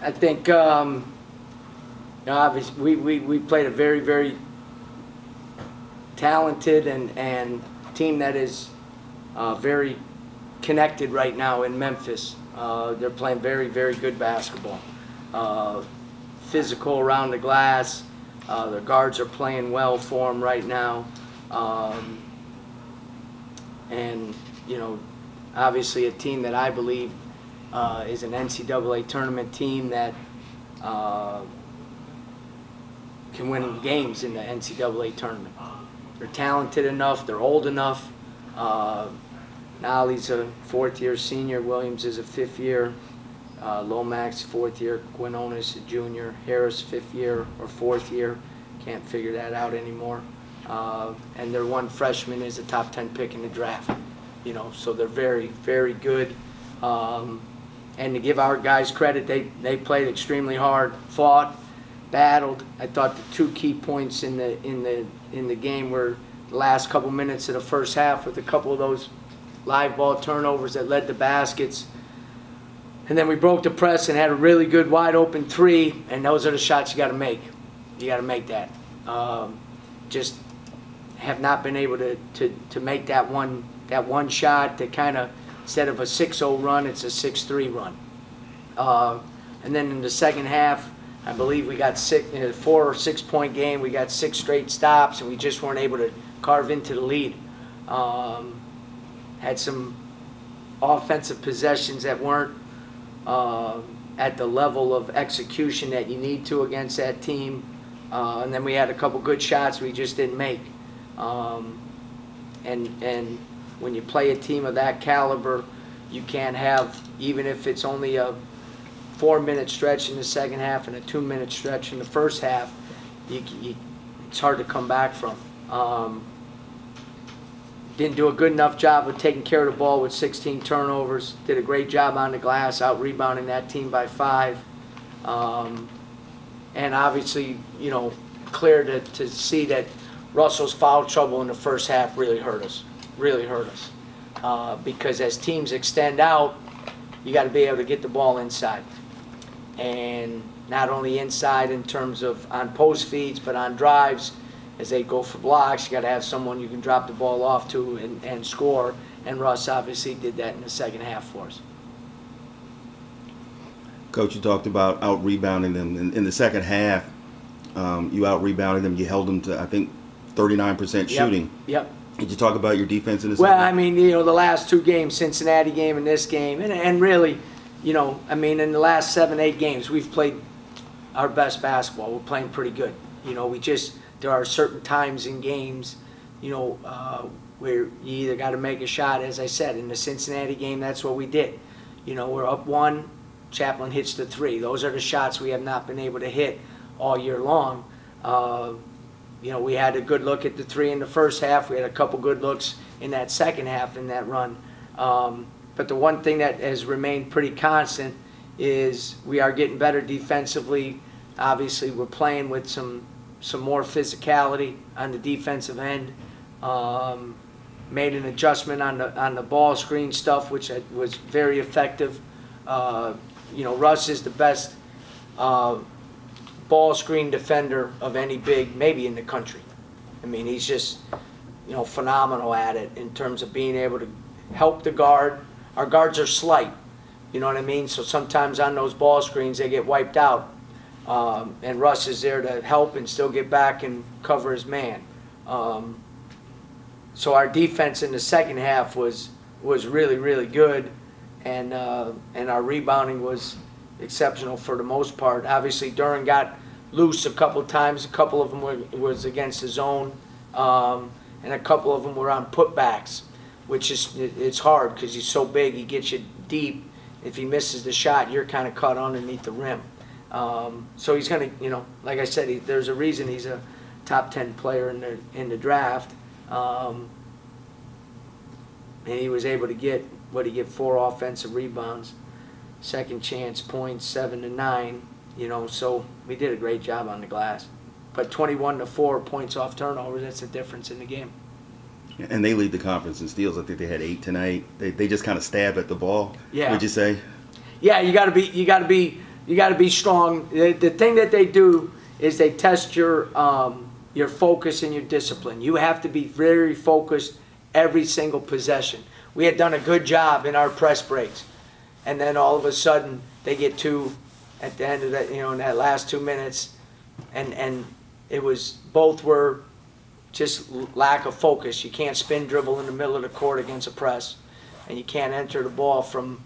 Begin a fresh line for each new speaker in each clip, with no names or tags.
I think obviously we played a very, very talented and team that is very connected right now in Memphis. They're playing very, very good basketball. Physical around the glass. Their guards are playing well for them right now. And, you know, obviously a team that I believe is an NCAA tournament team that can win games in the NCAA tournament. They're talented enough. They're old enough. Nolly's a fourth-year senior. Williams is a fifth-year. Lomax, fourth year. Quinones, a junior. Harris, fifth year or fourth year. Can't figure that out anymore. And their one freshman is a top 10 pick in the draft. You know, so they're very, very good. And to give our guys credit, they played extremely hard, fought, battled. I thought the two key points in the game were the last couple minutes of the first half with a couple of those live ball turnovers that led to baskets. And then we broke the press and had a really good wide open three, and those are the shots you got to make. You got to make that. Just have not been able to make that one shot that kind of, instead of a 6-0 run, it's a 6-3 run. And then in the second half, I believe we got 4 or 6 point game. We got 6 straight stops, and we just weren't able to carve into the lead. Had some offensive possessions that weren't at the level of execution that you need to against that team. And then we had a couple good shots we just didn't make. And when you play a team of that caliber, you can't have, even if it's only a 4-minute stretch in the second half and a 2-minute stretch in the first half, it's hard to come back from. Didn't do a good enough job of taking care of the ball with 16 turnovers. Did a great job on the glass, out-rebounding that team by 5. And obviously, you know, clear to see that Russell's foul trouble in the first half really hurt us. Because as teams extend out, you got to be able to get the ball inside. And not only inside in terms of on post feeds, but on drives. As they go for blocks, you got to have someone you can drop the ball off to and score. And Russ obviously did that in the second half for us.
Coach, you talked about out-rebounding them. In the second half, you out-rebounded them. You held them to, I think, 39% shooting.
Yep.
Did you talk about your defense in the second half?
Well, I mean, you know, the last 2 games, Cincinnati game and this game, and really, you know, I mean, in the last 7, 8 games, we've played our best basketball. We're playing pretty good. You know, there are certain times in games, you know, where you either got to make a shot. As I said, in the Cincinnati game, that's what we did. You know, we're up 1, Chaplin hits the 3. Those are the shots we have not been able to hit all year long. You know, we had a good look at the 3 in the first half. We had a couple good looks in that second half in that run. But the one thing that has remained pretty constant is we are getting better defensively. Obviously, we're playing with some more physicality on the defensive end. Made an adjustment on the ball screen stuff, which was very effective. You know, Russ is the best ball screen defender of any big, maybe in the country. I mean, he's just, you know, phenomenal at it in terms of being able to help the guard. Our guards are slight, you know what I mean? So sometimes on those ball screens, they get wiped out. And Russ is there to help and still get back and cover his man. So our defense in the second half was really, really good, and our rebounding was exceptional for the most part. Obviously, Duran got loose a couple of times. A couple of them was against the zone, and a couple of them were on putbacks, which it's hard because he's so big. He gets you deep. If he misses the shot, you're kind of caught underneath the rim. So he's going to, you know, like I said, there's a reason he's a top 10 player in the draft. And he was able to get 4 offensive rebounds, second chance points, 7 to 9. You know, so we did a great job on the glass. But 21 to 4 points off turnovers, that's the difference in the game.
And they lead the conference in steals. I think they had 8 tonight. They just kind of stabbed at the ball.
Yeah.
Would you say?
Yeah, you got to be You got to be strong. The thing that they do is they test your focus and your discipline. You have to be very focused every single possession. We had done a good job in our press breaks, and then all of a sudden they get two at the end of that, in that last 2 minutes, and it was, both were just lack of focus. You can't spin dribble in the middle of the court against a press, and you can't enter the ball from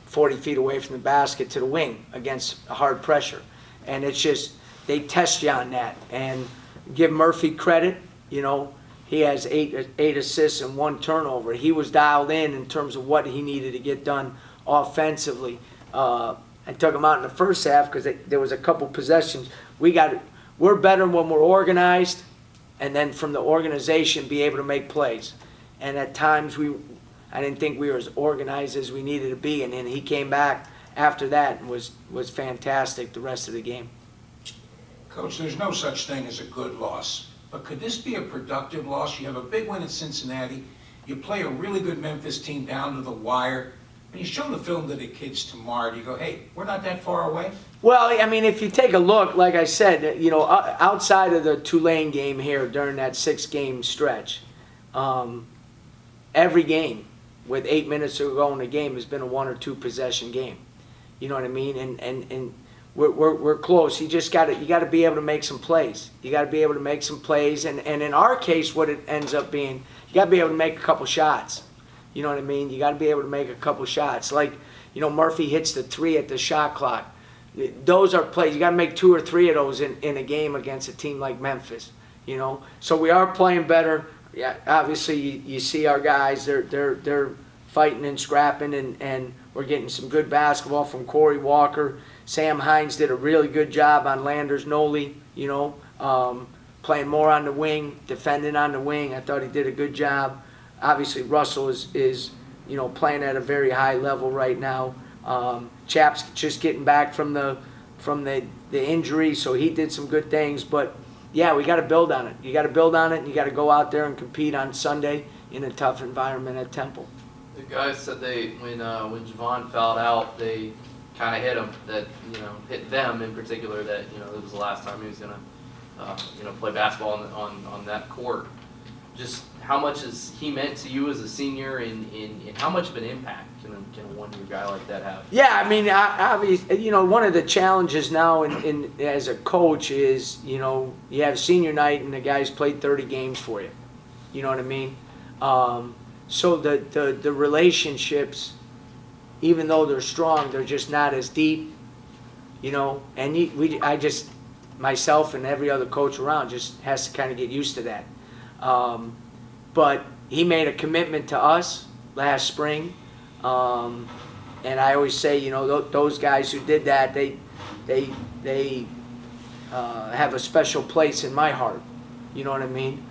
40 feet away from the basket to the wing against hard pressure. And it's just, they test you on that. And give Murphy credit, he has eight assists and 1 turnover. He was dialed in terms of what he needed to get done offensively. I took him out in the first half because there was a couple possessions. We're better when we're organized, and then from the organization be able to make plays. And at times I didn't think we were as organized as we needed to be, and then he came back after that and was fantastic the rest of the game.
Coach, there's no such thing as a good loss, but could this be a productive loss? You have a big win in Cincinnati, you play a really good Memphis team down to the wire, and you show the film to the kids tomorrow, do you go, hey, we're not that far away?
Well, I mean, if you take a look, like I said, outside of the Tulane game here during that 6-game stretch, every game with 8 minutes to go in the game has been a 1 or 2 possession game. You know what I mean? And we're close. You got to be able to make some plays. You got to be able to make some plays. And in our case, what it ends up being, you got to be able to make a couple shots. You know what I mean? You got to be able to make a couple shots. Like, Murphy hits the 3 at the shot clock. Those are plays. You got to make 2 or 3 of those in a game against a team like Memphis. So we are playing better. Yeah, obviously you see our guys. They're fighting and scrapping, and we're getting some good basketball from Corey Walker. Sam Hines did a really good job on Landers Noli. Playing more on the wing, defending on the wing. I thought he did a good job. Obviously Russell is playing at a very high level right now. Chap's just getting back from the injury, so he did some good things. But yeah, we got to build on it. You got to build on it, and you got to go out there and compete on Sunday in a tough environment at Temple.
The guys said when Javon fouled out, they kind of hit him. That hit them in particular. That it was the last time he was gonna play basketball on that court. Just how much has he meant to you as a senior, and how much of an impact can a one-year guy like that have?
Yeah, I mean, obviously, one of the challenges now as a coach is, you have senior night and the guys played 30 games for you. You know what I mean? So the relationships, even though they're strong, they're just not as deep. And myself and every other coach around just has to kind of get used to that. But he made a commitment to us last spring, and I always say, those guys who did that, they have a special place in my heart. You know what I mean?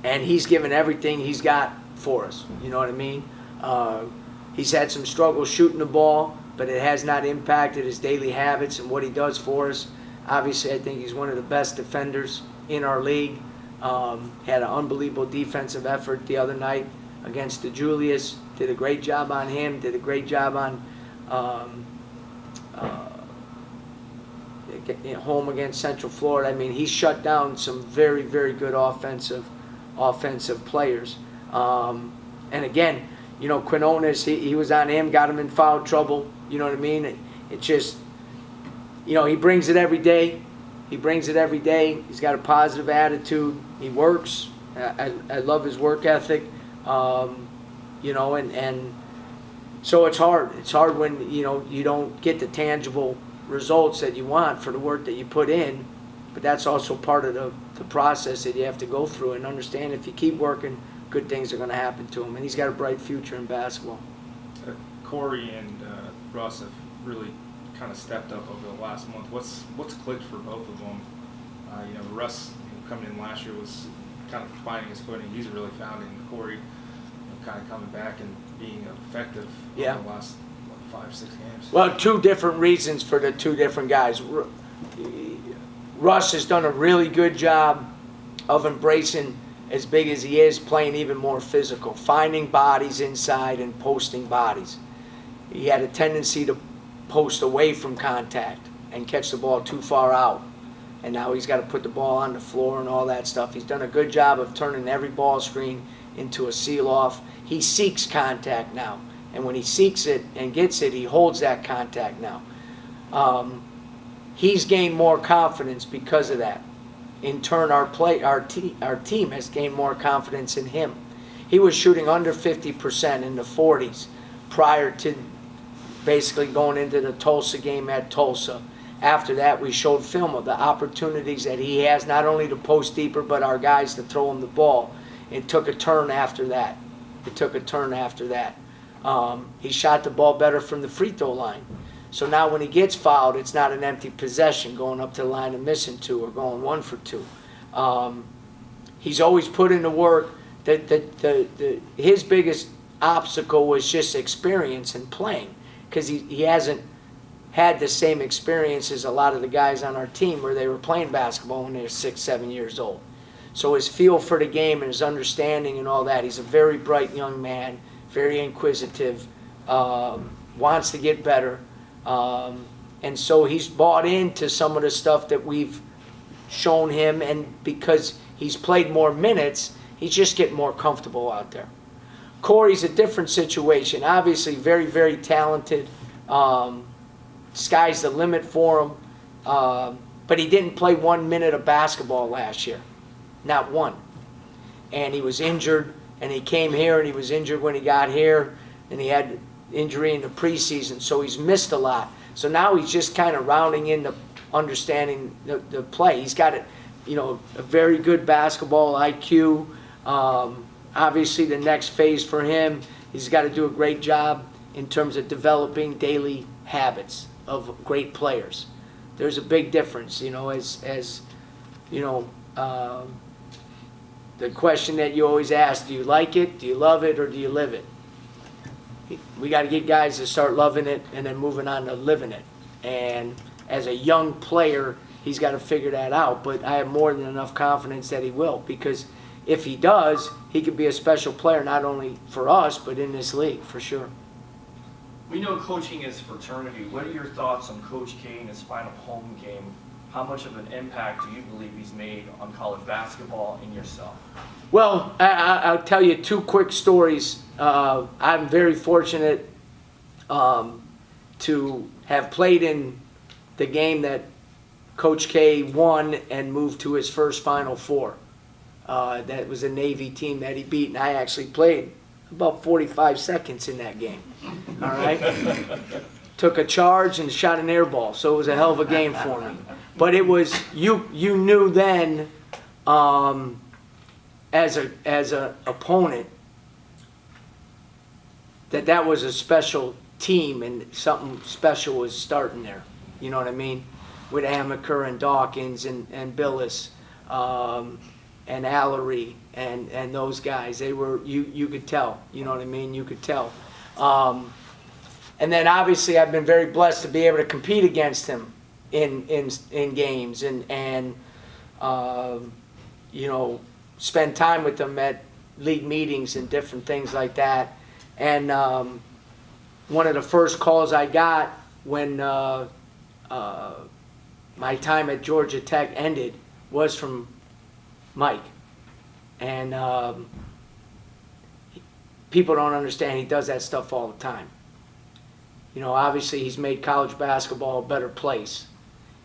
And he's given everything he's got for us. You know what I mean? He's had some struggles shooting the ball, but it has not impacted his daily habits and what he does for us. Obviously, I think he's one of the best defenders in our league. Had an unbelievable defensive effort the other night against the Julius. Did a great job on him. Did a great job on home against Central Florida. I mean, he shut down some very, very good offensive players. And again, Quinones, he was on him, got him in foul trouble. You know what I mean? It just, he brings it every day. He brings it every day. He's got a positive attitude. He works. I love his work ethic. And so it's hard. It's hard when, you don't get the tangible results that you want for the work that you put in. But that's also part of the process that you have to go through and understand if you keep working, good things are going to happen to him. And he's got a bright future in basketball.
Corey and Russ have really kind of stepped up over the last month. What's clicked for both of them? Russ coming in last year was kind of finding his footing. He's really found it. And Corey kind of coming back and being effective in the last 5-6 games.
Well, 2 different reasons for the 2 different guys. Russ has done a really good job of embracing, as big as he is, playing even more physical, finding bodies inside and posting bodies. He had a tendency to post away from contact and catch the ball too far out. And now he's got to put the ball on the floor and all that stuff. He's done a good job of turning every ball screen into a seal-off. He seeks contact now. And when he seeks it and gets it, he holds that contact now. He's gained more confidence because of that. In turn, our team has gained more confidence in him. He was shooting under 50% in the 40s prior to basically going into the Tulsa game at Tulsa. After that, we showed film of the opportunities that he has, not only to post deeper, but our guys to throw him the ball. It took a turn after that. He shot the ball better from the free throw line. So now when he gets fouled, it's not an empty possession going up to the line and missing two or going 1 for 2. He's always put in the work. His biggest obstacle was just experience and playing, because he hasn't had the same experience as a lot of the guys on our team where they were playing basketball when they were 6, 7 years old. So his feel for the game and his understanding and all that, he's a very bright young man, very inquisitive, wants to get better. And so he's bought into some of the stuff that we've shown him, and because he's played more minutes, he's just getting more comfortable out there. Corey's a different situation. Obviously very, very talented. Sky's the limit for him. But he didn't play 1 minute of basketball last year. Not one. And he was injured, and he came here, and he was injured when he got here, and he had injury in the preseason, so he's missed a lot. So now he's just kind of rounding into understanding the play. He's got a very good basketball IQ. Obviously, the next phase for him, he's got to do a great job in terms of developing daily habits of great players. There's a big difference, as the question that you always ask: do you like it, do you love it, or do you live it? We got to get guys to start loving it and then moving on to living it. And as a young player, he's got to figure that out. But I have more than enough confidence that he will, because if he does, he could be a special player, not only for us, but in this league, for sure.
We know coaching is fraternity. What are your thoughts on Coach K and his final home game? How much of an impact do you believe he's made on college basketball and yourself?
Well, I'll tell you 2 quick stories. I'm very fortunate to have played in the game that Coach K won and moved to his first Final Four. That was a Navy team that he beat, and I actually played about 45 seconds in that game. All right? Took a charge and shot an air ball, so it was a hell of a game for me. But it was, you knew then, as a opponent, that was a special team, and something special was starting there. You know what I mean? With Amaker and Dawkins and Billis and Allery and those guys. They were, you could tell. You know what I mean? You could tell. And then obviously I've been very blessed to be able to compete against him in games and spend time with them at league meetings and different things like that. And one of the first calls I got when my time at Georgia Tech ended was from Mike. And people don't understand he does that stuff all the time. Obviously he's made college basketball a better place.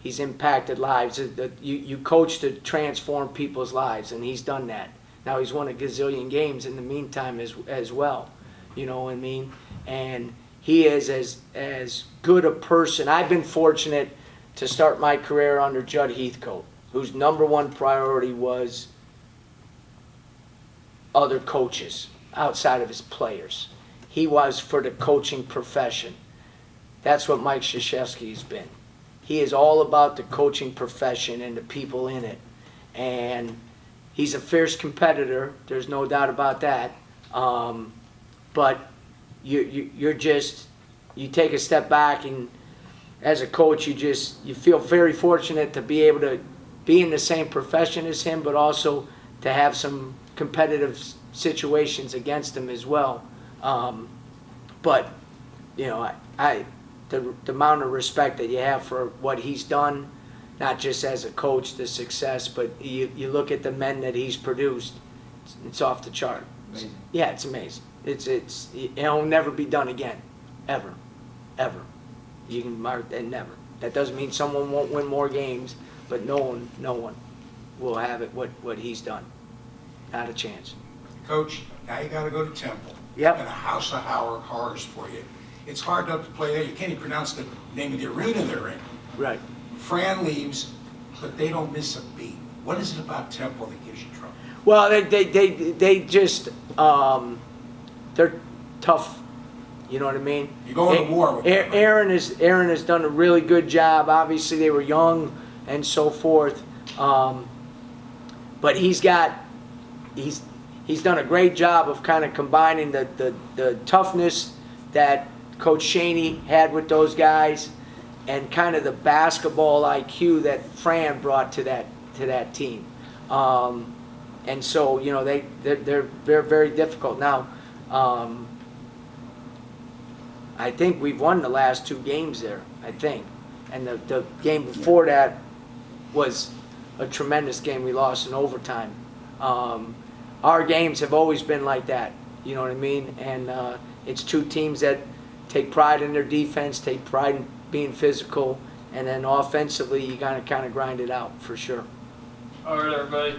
He's impacted lives. You coach to transform people's lives, and he's done that. Now he's won a gazillion games in the meantime as well. You know what I mean? And he is as good a person. I've been fortunate to start my career under Judd Heathcote, whose #1 priority was other coaches outside of his players. He was for the coaching profession. That's what Mike Krzyzewski has been. He is all about the coaching profession and the people in it. And he's a fierce competitor. There's no doubt about that. But you take a step back, and as a coach, you feel very fortunate to be able to be in the same profession as him, but also to have some competitive situations against him as well. But the amount of respect that you have for what he's done, not just as a coach, the success, but you look at the men that he's produced, it's off the chart.
Amazing.
Yeah, it's amazing. It'll never be done again, ever. You can mark that, never. That doesn't mean someone won't win more games, but no one will have it what he's done. Not a chance.
Coach, now you gotta go to Temple.
Yep.
And a house of horrors for you. It's hard enough to play there. You can't even pronounce the name of the arena they're in.
Right.
Fran leaves, but they don't miss a beat. What is it about Temple that gives you trouble?
Well, they just they're tough. You know what I mean?
You're going to war with them, right?
Aaron has done a really good job. Obviously, they were young and so forth, but he's done a great job of kind of combining the toughness that Coach Shaney had with those guys, and kind of the basketball IQ that Fran brought to that team. And so, you know, they're very difficult. Now, I think we've won the last 2 games there, I think. And the game before that was a tremendous game. We lost in overtime. Our games have always been like that, you know what I mean? And it's 2 teams that take pride in their defense, take pride in being physical, and then offensively you gotta kind of grind it out for sure.
All right, everybody.